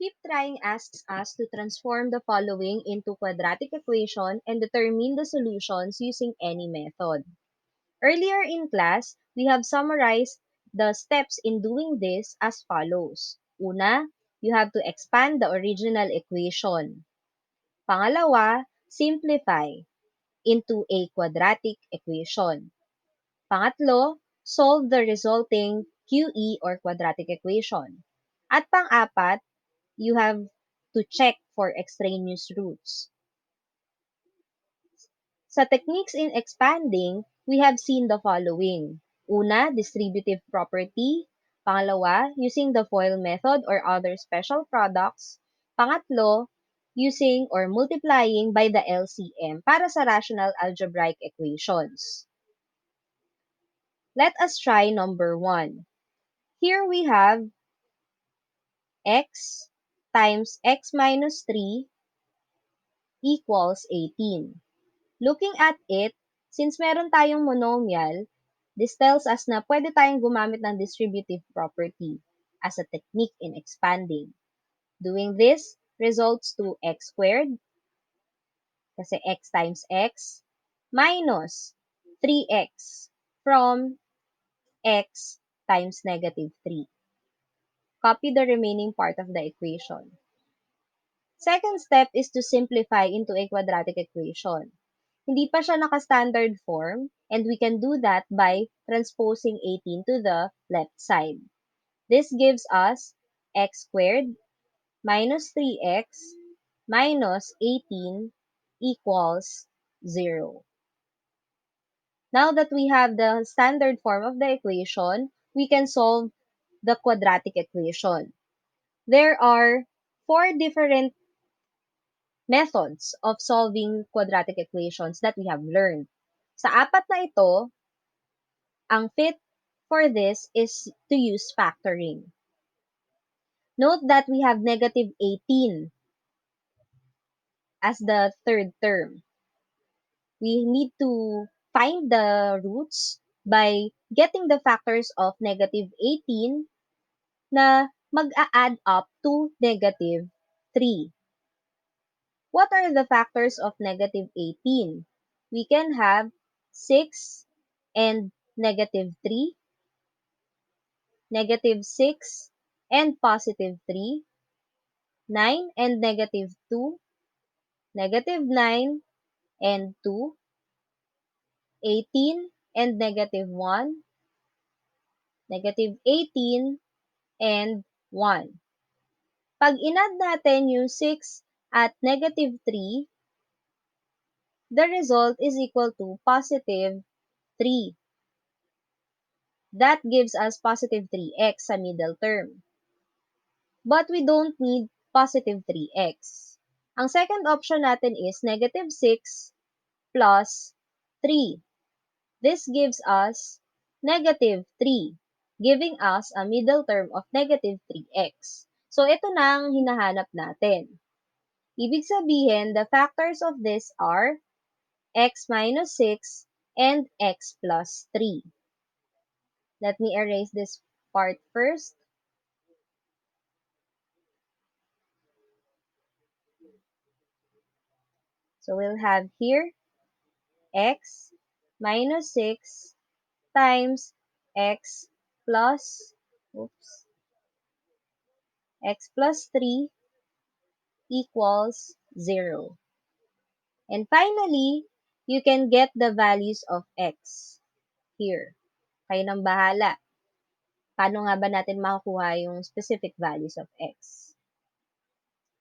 Keep Trying asks us to transform the following into quadratic equation and determine the solutions using any method. Earlier in class, we have summarized the steps in doing this as follows. Una, you have to expand the original equation. Pangalawa, simplify into a quadratic equation. Pangatlo, solve the resulting QE or quadratic equation. At pang-apat, you have to check for extraneous roots. Sa techniques in expanding, we have seen the following. Una, distributive property. Pangalawa, using the FOIL method or other special products. Pangatlo, using or multiplying by the LCM para sa rational algebraic equations. Let us try number 1. Here we have x times x minus 3 equals 18. Looking at it, since meron tayong monomial, this tells us na pwede tayong gumamit ng distributive property as a technique in expanding. Doing this results to x squared, kasi x times x, minus 3x from x times negative 3. Copy the remaining part of the equation. Second step is to simplify into a quadratic equation. Hindi pa siya naka-standard form, and we can do that by transposing 18 to the left side. This gives us x squared minus 3x minus 18 equals 0. Now that we have the standard form of the equation, we can solve the quadratic equation. There are 4 different methods of solving quadratic equations that we have learned. Sa apat na ito, ang fit for this is to use factoring. Note that we have negative 18 as the third term. We need to find the roots by getting the factors of negative 18 na mag-a-add up to negative 3. What are the factors of negative 18? We can have 6 and negative 3, negative 6 and positive 3, 9 and negative 2, negative 9 and 2, 18 and negative 1, negative 18 and 1. Pag inad natin yung 6 at negative 3, the result is equal to positive 3. That gives us positive 3x sa middle term. But we don't need positive 3x. Ang second option natin is negative 6 plus 3. This gives us negative 3, giving us a middle term of negative 3x. So, ito na ang hinahanap natin. Ibig sabihin, the factors of this are x minus 6 and x plus 3. Let me erase this part first. So, we'll have here x minus 6 times x plus, x plus 3 equals 0. And finally, you can get the values of x here. Kayo nang bahala. Paano nga ba natin makakuha yung specific values of x?